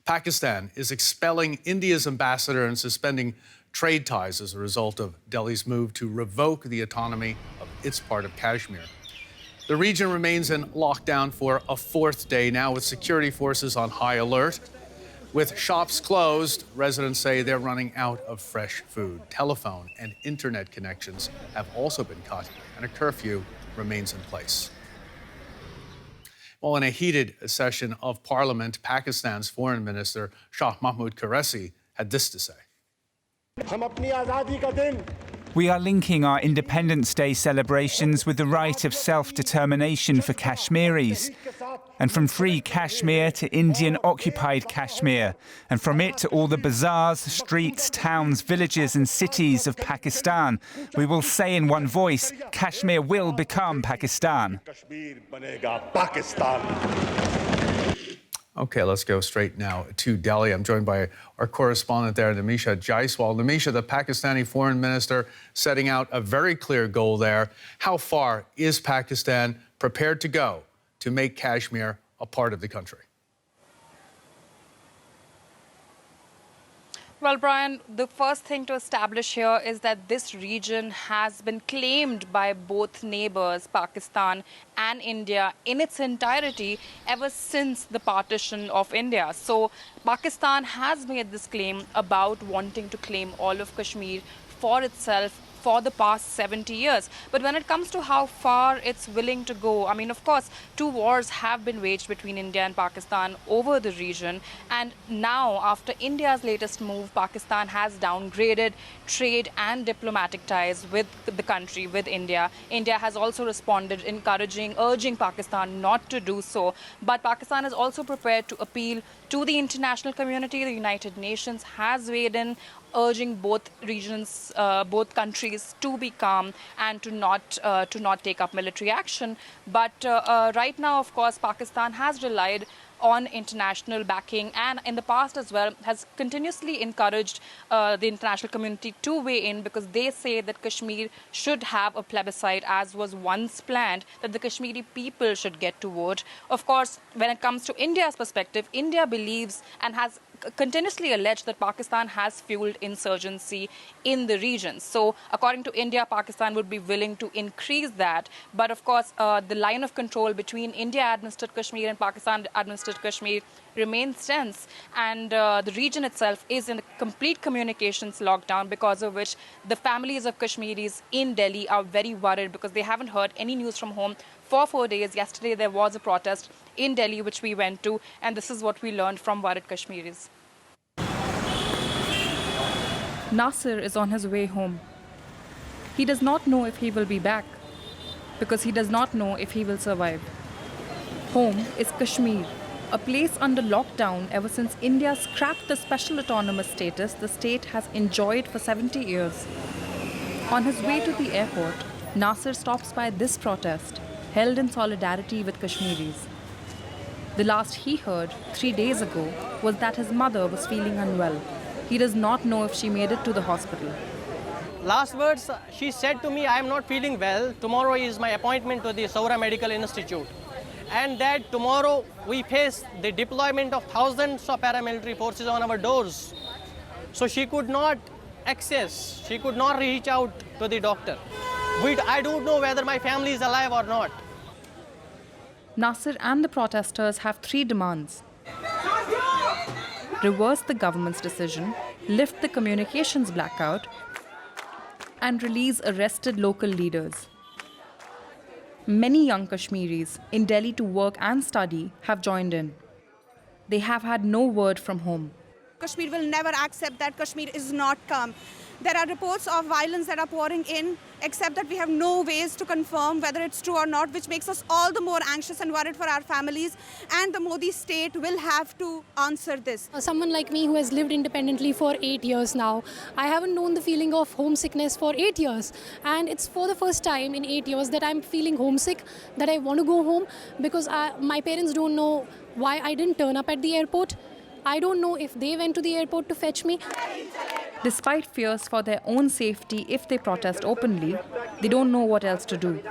Pakistan is expelling India's ambassador and suspending trade ties as a result of Delhi's move to revoke the autonomy of its part of Kashmir. The region remains in lockdown for a fourth day now, with security forces on high alert. With shops closed, residents say they're running out of fresh food. Telephone and internet connections have also been cut, and a curfew remains in place. Well, in a heated session of parliament, Pakistan's foreign minister, Shah Mahmood Qureshi, had this to say. We are linking our Independence Day celebrations with the right of self-determination for Kashmiris, and from free Kashmir to Indian-occupied Kashmir, and from it to all the bazaars, streets, towns, villages and cities of Pakistan. We will say in one voice, Kashmir will become Pakistan. Okay, let's go straight now to Delhi. I'm joined by our correspondent there, Nimisha Jaiswal. Nimisha, the Pakistani foreign minister, setting out a very clear goal there. How far is Pakistan prepared to go to make Kashmir a part of the country? Well, Brian, the first thing to establish here is that this region has been claimed by both neighbors, Pakistan and India, in its entirety ever since the partition of India. So Pakistan has made this claim about wanting to claim all of Kashmir for itself for the past 70 years. But when it comes to how far it's willing to go, I mean, of course, two wars have been waged between India and Pakistan over the region. And now, after India's latest move, Pakistan has downgraded trade and diplomatic ties with the country, with India. India has also responded, urging Pakistan not to do so. But Pakistan is also prepared to appeal to the international community. The United Nations has weighed in, urging both regions, both countries to be calm and to not take up military action. But right now, of course, Pakistan has relied on international backing and in the past as well has continuously encouraged the international community to weigh in, because they say that Kashmir should have a plebiscite, as was once planned, that the Kashmiri people should get to vote. Of course, when it comes to India's perspective, India believes and has continuously alleged that Pakistan has fueled insurgency in the region. So according to India, Pakistan would be willing to increase that. But of course, the line of control between India-administered Kashmir and Pakistan-administered Kashmir remains tense. And the region itself is in a complete communications lockdown, because of which the families of Kashmiris in Delhi are very worried, because they haven't heard any news from home for 4 days. Yesterday, there was a protest in Delhi, which we went to, and this is what we learned from worried Kashmiris. Nasir is on his way home. He does not know if he will be back, because he does not know if he will survive. Home is Kashmir, a place under lockdown ever since India scrapped the special autonomous status the state has enjoyed for 70 years. On his way to the airport, Nasir stops by this protest, held in solidarity with Kashmiris. The last he heard 3 days ago was that his mother was feeling unwell. He does not know if she made it to the hospital. Last words, she said to me, I am not feeling well. Tomorrow is my appointment to the Saura Medical Institute. And that tomorrow we face the deployment of thousands of paramilitary forces on our doors. So she could not access, she could not reach out to the doctor. I don't know whether my family is alive or not. Nasir and the protesters have 3 demands. Reverse the government's decision, lift the communications blackout, and release arrested local leaders. Many young Kashmiris in Delhi to work and study have joined in. They have had no word from home. Kashmir will never accept that Kashmir is not calm. There are reports of violence that are pouring in, except that we have no ways to confirm whether it's true or not, which makes us all the more anxious and worried for our families. And the Modi state will have to answer this. Someone like me who has lived independently for 8 years now, I haven't known the feeling of homesickness for 8 years. And it's for the first time in 8 years that I'm feeling homesick, that I want to go home, because my parents don't know why I didn't turn up at the airport. I don't know if they went to the airport to fetch me. Despite fears for their own safety if they protest openly, they don't know what else to do.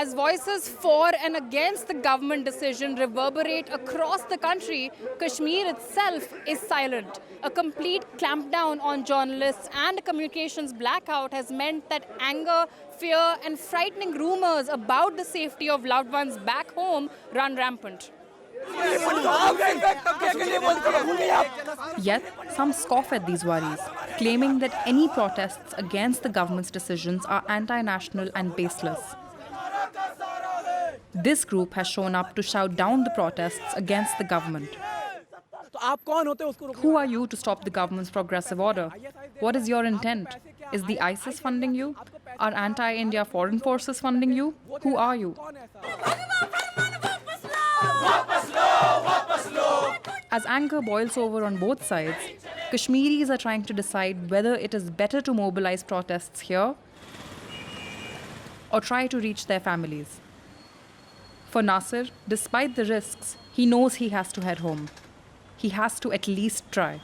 As voices for and against the government decision reverberate across the country, Kashmir itself is silent. A complete clampdown on journalists and a communications blackout has meant that anger, fear, and frightening rumors about the safety of loved ones back home run rampant. Yet, some scoff at these worries, claiming that any protests against the government's decisions are anti-national and baseless. This group has shown up to shout down the protests against the government. Who are you to stop the government's progressive order? What is your intent? Is the ISIS funding you? Are anti-India foreign forces funding you? Who are you? As anger boils over on both sides, Kashmiris are trying to decide whether it is better to mobilize protests here or try to reach their families. For Nasir, despite the risks, he knows he has to head home. He has to at least try.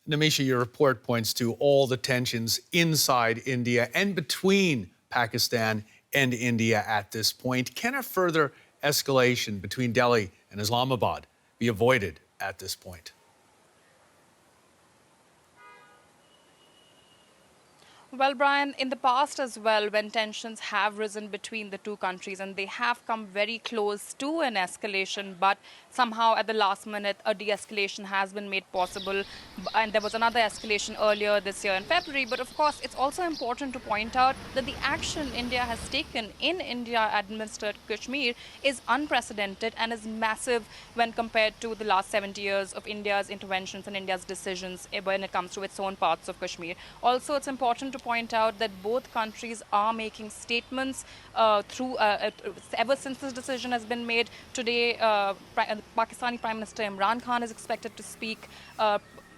Namisha, your report points to all the tensions inside India and between Pakistan and India at this point. Can a further escalation between Delhi and Islamabad be avoided at this point? Well, Brian, in the past as well, when tensions have risen between the two countries and they have come very close to an escalation, but somehow at the last minute, a de-escalation has been made possible. And there was another escalation earlier this year in February. But of course, it's also important to point out that the action India has taken in India-administered Kashmir is unprecedented and is massive when compared to the last 70 years of India's interventions and India's decisions when it comes to its own parts of Kashmir. Also, it's important to point out that both countries are making statements ever since this decision has been made. Today, Pakistani Prime Minister Imran Khan is expected to speak.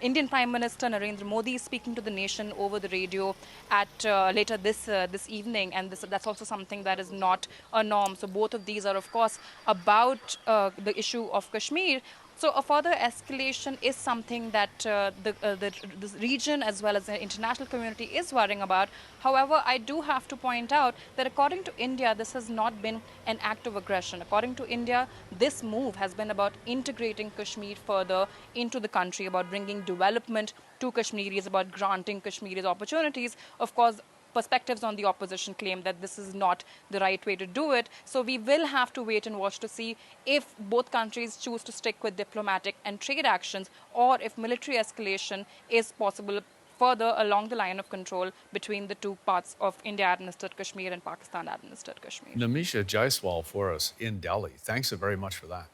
Indian Prime Minister Narendra Modi is speaking to the nation over the radio at later this evening, and that's also something that is not a norm. So both of these are, of course, about the issue of Kashmir. So a further escalation is something that the region as well as the international community is worrying about. However, I do have to point out that according to India, this has not been an act of aggression. According to India, this move has been about integrating Kashmir further into the country, about bringing development to Kashmiris, about granting Kashmiris opportunities. Of course, perspectives on the opposition claim that this is not the right way to do it. So we will have to wait and watch to see if both countries choose to stick with diplomatic and trade actions or if military escalation is possible further along the line of control between the two parts of India-administered Kashmir and Pakistan-administered Kashmir. Namisha Jaiswal for us in Delhi. Thanks so very much for that.